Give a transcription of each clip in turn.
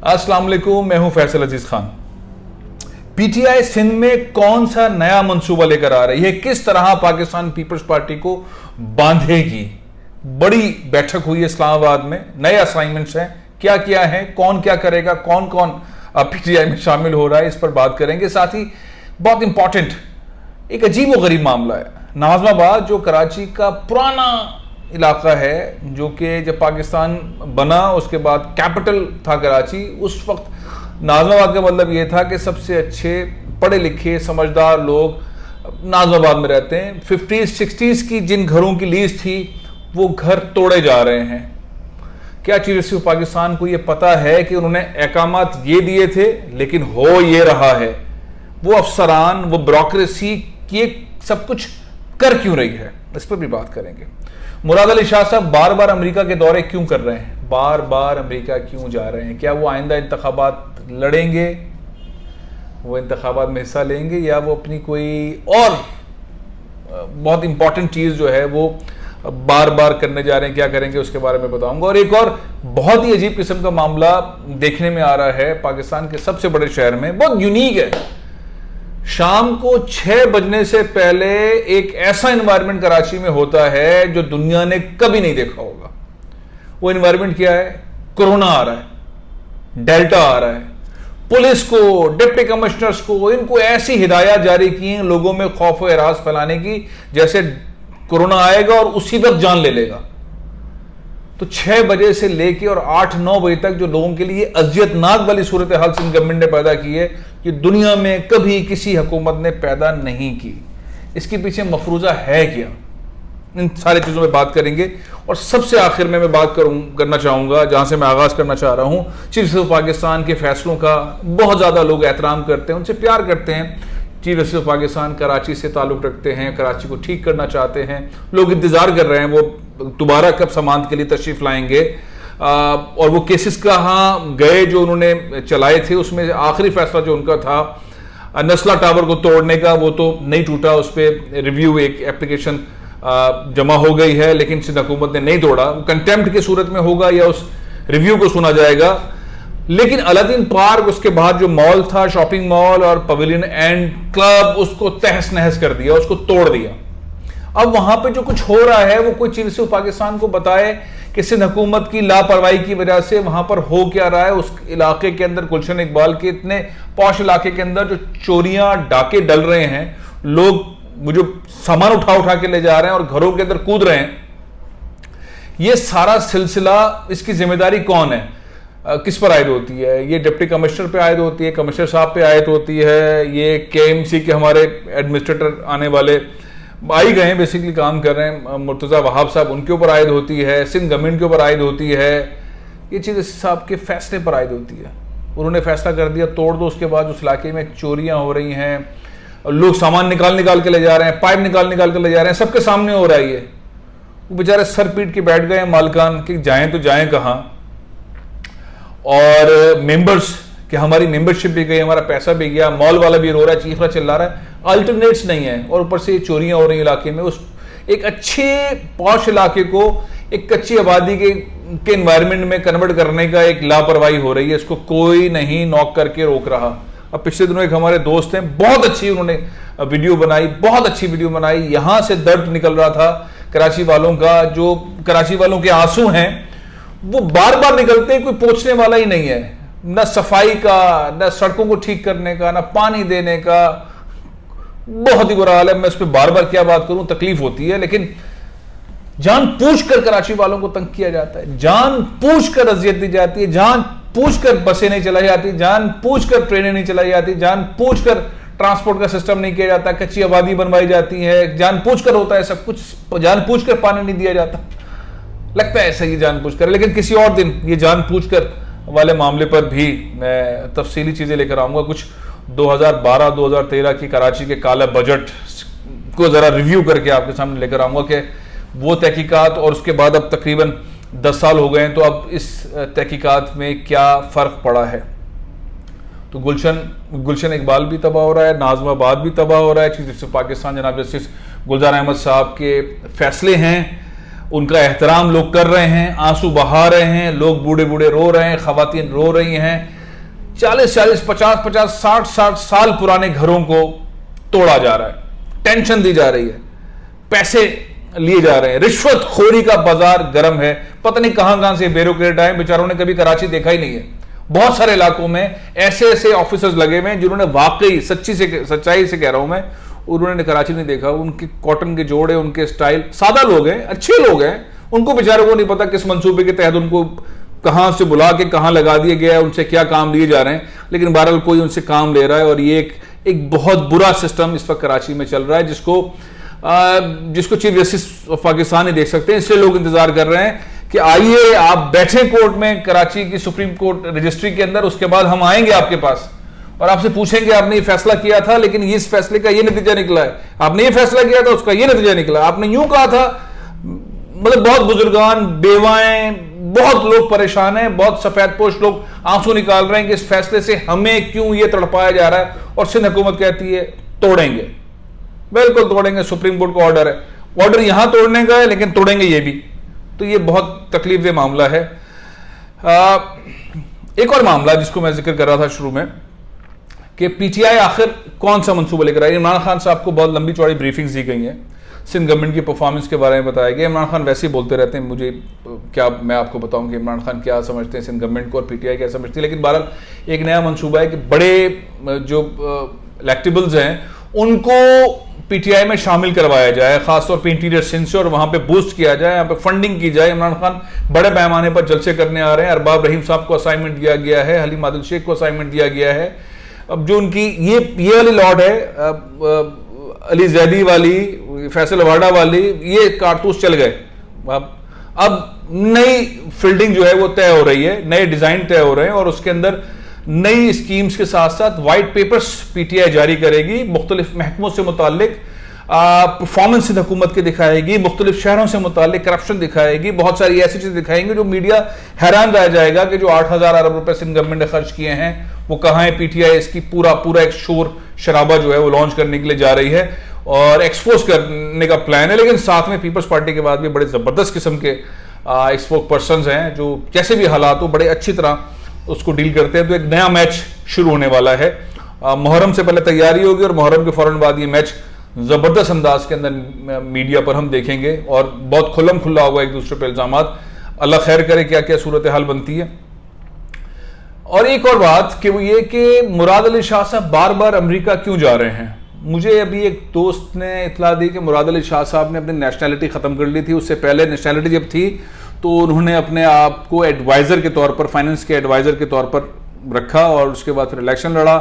अस्सलाम वालेकुम, मैं हूं फैसल अजीज खान। पीटीआई सिंध में कौन सा नया मंसूबा लेकर आ रही है, किस तरह पाकिस्तान पीपल्स पार्टी को बांधेगी। बड़ी बैठक हुई है इस्लामाबाद में, नए असाइनमेंट्स हैं, क्या क्या है, कौन क्या करेगा, कौन कौन पीटीआई में शामिल हो रहा है, इस पर बात करेंगे। साथ ही बहुत इंपॉर्टेंट एक अजीब व गरीब मामला है। नाज़िमाबाद जो कराची का पुराना इलाका है, जो कि जब पाकिस्तान बना उसके बाद कैपिटल था कराची, उस वक्त नाज़िमाबाद का मतलब ये था कि सबसे अच्छे पढ़े लिखे समझदार लोग नाज़िमाबाद में रहते हैं। 50s 60s की जिन घरों की लीज थी वो घर तोड़े जा रहे हैं। क्या चीज़ सिर्फ पाकिस्तान को ये पता है कि उन्होंने अहकामात ये दिए थे, लेकिन हो ये रहा है। वो अफसरान, वो ब्यूरोक्रेसी ये सब कुछ कर क्यों रही है, इस पर भी बात करेंगे। मुराद अली शाह साहब बार बार अमेरिका के दौरे क्यों कर रहे हैं, बार बार अमेरिका क्यों जा रहे हैं? क्या वो आइंदा इंतखाबात लड़ेंगे, वो इंतखाबात में हिस्सा लेंगे, या वो अपनी कोई और बहुत इंपॉर्टेंट चीज़ जो है वो बार बार करने जा रहे हैं? क्या करेंगे उसके बारे में बताऊंगा। और एक और बहुत ही अजीब किस्म का मामला देखने में आ रहा है पाकिस्तान के सबसे बड़े शहर में, बहुत यूनिक है। शाम को 6 बजने से पहले एक ऐसा एनवायरनमेंट कराची में होता है जो दुनिया ने कभी नहीं देखा होगा। वो एनवायरनमेंट क्या है? कोरोना आ रहा है, डेल्टा आ रहा है। पुलिस को, डिप्टी कमिश्नर्स को, इनको ऐसी हिदायत जारी की हैं लोगों में खौफ व एराज फैलाने की, जैसे कोरोना आएगा और उसी वक्त जान ले लेगा। तो 6 बजे से लेके और 8-9 बजे तक जो लोगों के लिए अजियतनाक वाली सूरत हाल सिंध गवर्नमेंट ने पैदा की है, कि दुनिया में कभी किसी हुकूमत ने पैदा नहीं की। इसके पीछे मफरूजा है क्या, इन सारी चीज़ों में बात करेंगे। और सबसे आखिर में मैं बात करना चाहूँगा, जहाँ से मैं आगाज़ करना चाह रहा हूँ, चीफ जस्टिस ऑफ पाकिस्तान के फैसलों का बहुत ज़्यादा लोग एहतराम करते हैं, उनसे प्यार करते हैं। Chief justice of Pakistan Karachi से ताल्लुक़ रखते हैं, कराची को ठीक करना चाहते हैं, लोग इंतज़ार कर रहे हैं वो दोबारा कब समाअत के लिए तशरीफ़ लाएंगे। और वो केसेस कहाँ गए जो उन्होंने चलाए थे, उसमें आखिरी फैसला जो उनका था नस्ला टावर को तोड़ने का, वो तो नहीं टूटा, उस पर रिव्यू एक एप्लीकेशन जमा हो गई है, लेकिन सिंध हुकूमत ने नहीं तोड़ा। वो कंटेम्प्ट की सूरत में होगा या उस रिव्यू को सुना जाएगा। लेकिन अलादीन पार्क, उसके बाद जो मॉल था, शॉपिंग मॉल और पवेलियन एंड क्लब, उसको तहस नहस कर दिया, उसको तोड़ दिया। अब वहां पे जो कुछ हो रहा है वो कोई चीज से पाकिस्तान को बताए कि सिंध हुकूमत की लापरवाही की वजह से वहां पर हो क्या रहा है। उस इलाके के अंदर, गुलशन इकबाल के इतने पॉश इलाके के अंदर जो चोरियां डाके डल रहे हैं, लोग वो जो सामान उठा उठा के ले जा रहे हैं और घरों के अंदर कूद रहे हैं, ये सारा सिलसिला, इसकी जिम्मेदारी कौन है, किस पर आयद होती है? ये डिप्टी कमिश्नर पे आयद होती है, कमिश्नर साहब पे आयद होती है, ये केएमसी के हमारे एडमिनिस्ट्रेटर आने वाले आई गए हैं, बेसिकली काम कर रहे हैं, मुर्तज़ा वहाब साहब, उनके ऊपर आयद होती है, सिंध गवर्नमेंट के ऊपर आयद होती है। ये चीज़ इस साहब के फैसले पर आयद होती है। उन्होंने फैसला कर दिया तोड़ दो, उसके बाद उस इलाके में चोरियां हो रही हैं, लोग सामान निकाल के ले जा रहे हैं, पाइप निकाल के ले जा रहे हैं, सबके सामने हो रहा है ये। वो बेचारे सर पीट के बैठ गए हैं मालिकान कि जाएं तो जाएं कहाँ। और मेंबर्स कि हमारी मेंबरशिप भी गई, हमारा पैसा भी गया, मॉल वाला भी रो रहा है, चीख रहा चिल्ला रहा है, अल्टरनेट्स नहीं है, और ऊपर से ये चोरियां हो रही इलाके में। उस एक अच्छे पॉश इलाके को एक कच्ची आबादी के एनवायरनमेंट में कन्वर्ट करने का एक लापरवाही हो रही है, इसको कोई नहीं नॉक करके रोक रहा। अब पिछले दिनों एक हमारे दोस्त हैं, बहुत अच्छी उन्होंने वीडियो बनाई, बहुत अच्छी वीडियो बनाई, यहाँ से दर्द निकल रहा था कराची वालों का, जो कराची वालों के आंसू हैं वो बार बार निकलते हैं, कोई पोंछने वाला ही नहीं है, न सफाई का, न सड़कों को ठीक करने का, न पानी देने का। बहुत ही बुरा हाल है। मैं इस पर बार बार क्या बात करूं, तकलीफ होती है, लेकिन जान पूछ कर कराची वालों को तंग किया जाता है, जान पूछ कर अजियत दी जाती है, जान पूछ कर बसें नहीं चलाई जाती, जान पूछ कर ट्रेनें नहीं चलाई जाती, जान पूछ कर ट्रांसपोर्ट का सिस्टम नहीं किया जाता, कच्ची आबादी बनवाई जाती है, जान पूछ कर होता है सब कुछ, जान पूछ कर पानी नहीं दिया जाता। लगता है ऐसा ही जान पूछ कर, लेकिन किसी और दिन ये जान पूछ कर वाले मामले पर भी मैं तफसीली चीज़ें लेकर आऊँगा। कुछ 2012-2013 की कराची के काला बजट को ज़रा रिव्यू करके आपके सामने लेकर आऊँगा कि वो तहकीकात, और उसके बाद अब तकरीबन 10 साल हो गए हैं, तो अब इस तहकीकात में क्या फ़र्क पड़ा है। तो गुलशन इकबाल भी तबाह हो रहा है, नाज़िमाबाद भी तबाह हो रहा है। चीफ जस्टिस पाकिस्तान जनाब जस्टिस गुलजार अहमद साहब के फैसले हैं, उनका एहतराम लोग कर रहे हैं, आंसू बहा रहे हैं, लोग बूढ़े बूढ़े रो रहे हैं, खवातीन रो रही हैं, 40-40, 50-50, 60-60 साल पुराने घरों को तोड़ा जा रहा है, टेंशन दी जा रही है, पैसे लिए जा रहे हैं, रिश्वतखोरी का बाजार गर्म है। पता नहीं कहां कहां से ब्यूरोक्रेट आए, बेचारों ने कभी कराची देखा ही नहीं है। बहुत सारे इलाकों में ऐसे ऐसे ऑफिसर्स लगे हुए हैं जिन्होंने वाकई सच्चाई से कह रहा हूं मैं, उन्होंने कराची नहीं देखा। उनके कॉटन के जोड़े, उनके स्टाइल, सादा लोग हैं, अच्छे लोग हैं, उनको बेचारों को नहीं पता किस मंसूबे के तहत उनको कहां से बुला के कहां लगा दिया गया है, उनसे क्या काम लिए जा रहे हैं, लेकिन बहरहाल कोई उनसे काम ले रहा है। और ये एक बहुत बुरा सिस्टम इस वक्त कराची में चल रहा है, जिसको चीफ जस्टिस ऑफ पाकिस्तान ही देख सकते हैं। इसलिए लोग इंतजार कर रहे हैं कि आइए आप बैठे कोर्ट में, कराची की सुप्रीम कोर्ट रजिस्ट्री के अंदर, उसके बाद हम आएंगे आपके पास और आपसे पूछेंगे आपने ये फैसला किया था, लेकिन इस फैसले का ये नतीजा निकला है, आपने ये फैसला किया था, उसका ये नतीजा निकला, आपने यूं कहा था। मतलब बहुत बुजुर्गान, बेवाएं, बहुत लोग परेशान हैं, बहुत सफेदपोश लोग आंसू निकाल रहे हैं कि इस फैसले से हमें क्यों ये तड़पाया जा रहा है। और सिंध हुकूमत कहती है तोड़ेंगे, बिल्कुल तोड़ेंगे, सुप्रीम कोर्ट का ऑर्डर है, ऑर्डर यहां तोड़ने का है लेकिन तोड़ेंगे ये भी। तो ये बहुत तकलीफदेह मामला है। एक और मामला जिसको मैं जिक्र कर रहा था शुरू में कि पीटीआई आखिर कौन सा मंसूबा लेकर आई। इमरान खान साहब को बहुत लंबी चौड़ी ब्रीफिंग्स दी गई हैं, सिंध गवर्नमेंट की परफॉर्मेंस के बारे में बताया गया। इमरान खान वैसे ही बोलते रहते हैं, मुझे क्या, मैं आपको बताऊं कि इमरान खान क्या समझते हैं सिंध गवर्नमेंट को और पीटीआई क्या समझती है। लेकिन बहरहाल एक नया मंसूबा है कि बड़े जो इलेक्टेबल्स हैं उनको पीटीआई में शामिल करवाया जाए, खासतौर पे इंटीरियर सिंध से, और वहां पे बूस्ट किया जाए, यहाँ पे फंडिंग की जाए। इमरान खान बड़े पैमाने पर जलसे करने आ रहे हैं। अरबाब रहीम साहब को असाइनमेंट दिया गया है, हलीम आदिल शेख को असाइनमेंट दिया गया है। अब जो उनकी ये वाली लॉट है, अली जैदी वाली, फैसल वाडा वाली, ये कारतूस चल गए। अब नई फील्डिंग जो है वो तय हो रही है, नए डिजाइन तय हो रहे हैं, और उसके अंदर नई स्कीम्स के साथ साथ वाइट पेपर्स पीटीआई जारी करेगी, मुख्तलिफ महकमों से मुतालिक परफॉर्मेंस सिंध हुकूमत के दिखाएगी, मुख्तलिफ शहरों से मुतालिक करप्शन दिखाएगी, बहुत सारी ऐसी चीजें दिखाएंगी जो मीडिया हैरान रह जाएगा कि जो 8,000 अरब रुपए सिंध गवर्नमेंट ने खर्च किए हैं वो कहाँ है। पीटीआई इसकी पूरा एक शोर शराबा जो है वो लॉन्च करने के लिए जा रही है और एक्सपोज करने का प्लान है। लेकिन साथ में पीपल्स पार्टी के बाद भी बड़े जबरदस्त किस्म के स्पोक पर्सन हैं जो कैसे भी हालात हो बड़े अच्छी तरह उसको डील करते हैं। तो एक नया मैच शुरू होने वाला है, मुहर्रम से पहले तैयारी होगी और मुहर्रम के फौरन बाद ये मैच जबरदस्त अंदाज के अंदर मीडिया पर हम देखेंगे और बहुत खुल्लम खुल्ला होगा एक दूसरे पर इल्जामात। अल्लाह खैर करे क्या क्या सूरत हाल बनती है। और एक और बात कि वो ये कि मुराद अली शाह साहब बार बार अमेरिका क्यों जा रहे हैं। मुझे अभी एक दोस्त ने इतला दी कि मुराद अली शाह साहब ने अपनी नेशनैलिटी ख़त्म कर ली थी। उससे पहले नेशनैलिटी जब थी तो उन्होंने अपने आप को एडवाइज़र के तौर पर, फाइनेंस के एडवाइज़र के तौर पर रखा और उसके बाद फिर इलेक्शन लड़ा,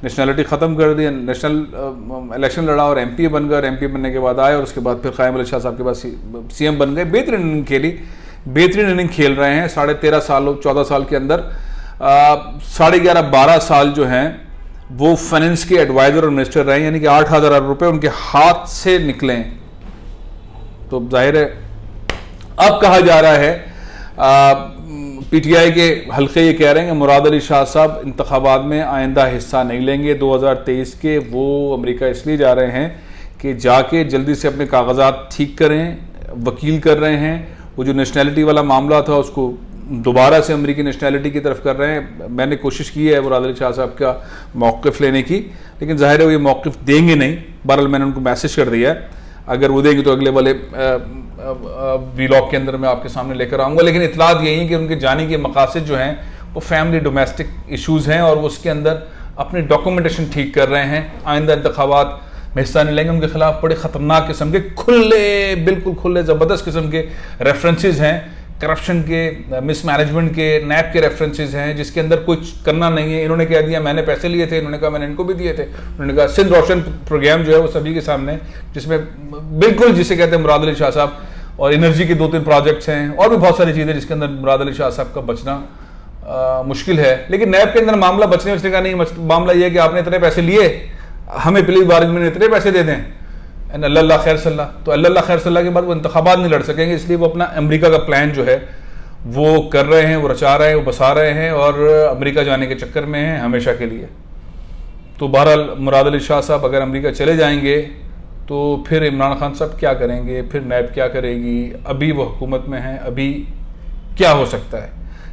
नेशनैलिटी ख़त्म कर दी, नेशनल इलेक्शन लड़ा और एमपी बन गए। एमपी बनने के बाद आए और उसके बाद फिर क़ायम अली शाह साहब के पास सीएम बन गए। बेहतरीन इनिंग खेली, बेहतरीन इनिंग खेल रहे हैं। 13.5 साल 14 साल के अंदर 11.5-12 साल जो हैं वो फाइनेंस के एडवाइज़र और मिनिस्टर रहे, यानी कि 8,000 अरब रुपये उनके हाथ से निकले। तो जाहिर है अब कहा जा रहा है पीटीआई के हल्के ये कह रहे हैं कि मुराद अली शाह साहब इंतखाबात में आइंदा हिस्सा नहीं लेंगे 2023 के। वो अमेरिका इसलिए जा रहे हैं कि जाके जल्दी से अपने कागजात ठीक करें, वकील कर रहे हैं। वो जो नेशनैलिटी वाला मामला था उसको दोबारा से अमेरिकी नेशनैलिटी की तरफ कर रहे हैं। मैंने कोशिश की है मुराद अली शाह साहब का मौक़िफ़ लेने की, लेकिन ज़ाहिर है वो ये मौक़िफ़ देंगे नहीं। बहरहाल मैंने उनको मैसेज कर दिया है, अगर वो देंगे तो अगले वाले व्लॉग के अंदर मैं आपके सामने लेकर आऊँगा। लेकिन इतलात यही है कि उनके जाने के मकासद जो हैं वो फैमिली डोमेस्टिक इशूज़ हैं और वो उसके अंदर अपनी डॉक्यूमेंटेशन ठीक कर रहे हैं। आइंदा इंतखाबात में हिस्सा नहीं लेंगे। उनके खिलाफ बड़े ख़तरनाक किस्म के खुले, बिल्कुल खुले ज़बरदस्त किस्म के रेफरेंसेस हैं, करप्शन के, मिसमैनेजमेंट के, नैब के रेफरेंसेस हैं, जिसके अंदर कुछ करना नहीं है। इन्होंने कह दिया मैंने पैसे लिए थे, इन्होंने कहा मैंने इनको भी दिए थे। उन्होंने कहा सिंध रोशन प्रोग्राम जो है वो सभी के सामने, जिसमें बिल्कुल जिसे कहते हैं मुराद अली शाह साहब, और एनर्जी के 2-3 प्रोजेक्ट्स हैं और भी बहुत सारी चीज़ें जिसके अंदर मुराद अली शाह साहब का बचना मुश्किल है। लेकिन नैब के अंदर मामला बचने उसने कहा नहीं, मामला यह है कि आपने इतने पैसे लिए, हमें प्लीज बारिश में इतने पैसे दे दें, अल्लाह खैर सल्ला। तो अल्लाह खैर सल्ला के बाद वो इंतखाबात नहीं लड़ सकेंगे, इसलिए वो अपना अमेरिका का प्लान जो है वो कर रहे हैं, वो रचा रहे हैं, वो बसा रहे हैं और अमेरिका जाने के चक्कर में हैं हमेशा के लिए। तो बहरहाल मुराद अली शाह साहब अगर अमेरिका चले जाएंगे तो फिर इमरान खान साहब क्या करेंगे, फिर नैब क्या करेगी, अभी वो हुकूमत में हैं, अभी क्या हो सकता है।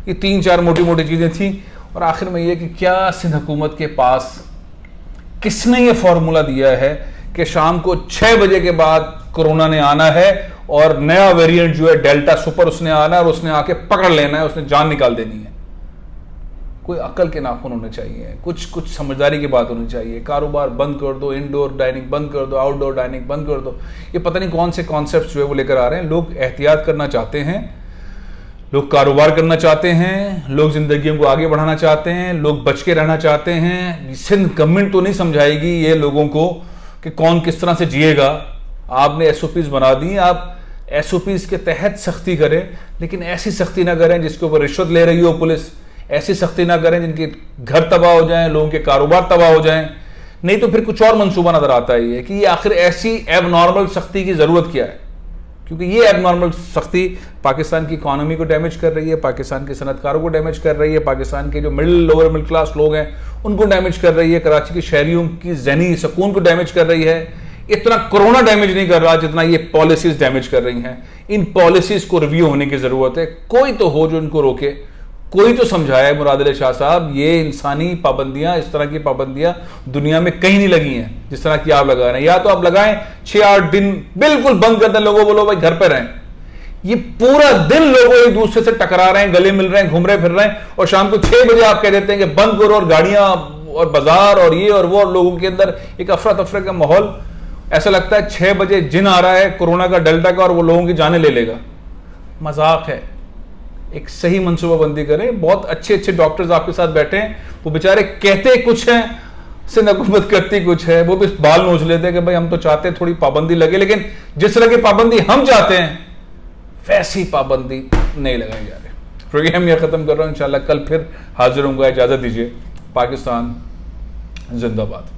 ये 3-4 मोटी मोटी चीज़ें थी और आखिर में ये कि क्या सिंध हुकूमत के पास किसने ये फॉर्मूला दिया है कि शाम को 6 बजे के बाद कोरोना ने आना है और नया वेरिएंट जो है डेल्टा सुपर उसने आना है और उसने आके पकड़ लेना है, उसने जान निकाल देनी है। कोई अकल के नाखून होने चाहिए, कुछ समझदारी की बात होनी चाहिए। कारोबार बंद कर दो, इंडोर डाइनिंग बंद कर दो, आउटडोर डाइनिंग बंद कर दो, ये पता नहीं कौन से कॉन्सेप्ट जो है वो लेकर आ रहे हैं। लोग एहतियात करना चाहते हैं, लोग कारोबार करना चाहते हैं, लोग जिंदगियों को आगे बढ़ाना चाहते हैं, लोग बच के रहना चाहते हैं। सिंध गवर्नमेंट तो नहीं समझाएगी ये लोगों को कि कौन किस तरह से जिएगा। आपने एसओपीज बना दी, आप एसओपीज के तहत सख्ती करें, लेकिन ऐसी सख्ती ना करें जिसके ऊपर रिश्वत ले रही हो पुलिस। ऐसी सख्ती ना करें जिनके घर तबाह हो जाएं, लोगों के कारोबार तबाह हो जाएं। नहीं तो फिर कुछ और मंसूबा नजर आता है कि ये आखिर ऐसी एबनॉर्मल सख्ती की जरूरत क्या है, क्योंकि ये एबनॉर्मल सख्ती पाकिस्तान की इकॉनमी को डैमेज कर रही है, पाकिस्तान के सनतकारों को डैमेज कर रही है, पाकिस्तान के जो लोअर मिडिल क्लास लोग हैं उनको डैमेज कर रही है, कराची के शहरियों की ज़हनी सुकून को डैमेज कर रही है। इतना कोरोना डैमेज नहीं कर रहा जितना ये पॉलिसीज डैमेज कर रही हैं। इन पॉलिसीज को रिव्यू होने की जरूरत है। कोई तो हो जो इनको रोके, कोई तो समझाया मुराद अली शाह साहब, ये इंसानी पाबंदियां, इस तरह की पाबंदियां दुनिया में कहीं नहीं लगी हैं जिस तरह की आप लगा रहे हैं। या तो आप लगाएं 6-8 दिन बिल्कुल बंद कर दें, लोगों बोलो भाई घर पे रहें। ये पूरा दिन लोगों एक दूसरे से टकरा रहे हैं, गले मिल रहे हैं, घूम रहे फिर रहे हैं, और शाम को 6 बजे आप कह देते हैं कि बंद करो, और गाड़ियां और बाजार और ये और वो, और लोगों के अंदर एक अफरा तफरा का माहौल। ऐसा लगता है 6 बजे जिन आ रहा है कोरोना का, डेल्टा का, और वो लोगों की जानें ले लेगा। मजाक है। एक सही मनसूबाबंदी करें। बहुत अच्छे अच्छे डॉक्टर्स आपके साथ बैठे हैं, वो बेचारे कहते कुछ हैं, सिंध हुकूमत करती कुछ है। वो भी बाल नोच लेते हैं कि भाई हम तो चाहते हैं थोड़ी पाबंदी लगे, लेकिन जिस तरह की पाबंदी हम चाहते हैं वैसी पाबंदी नहीं लगाई जा रही। प्रोग्राम यह खत्म कर रहा हूं, इंशाल्लाह कल फिर हाजिर होऊंगा। इजाजत दीजिए। पाकिस्तान जिंदाबाद।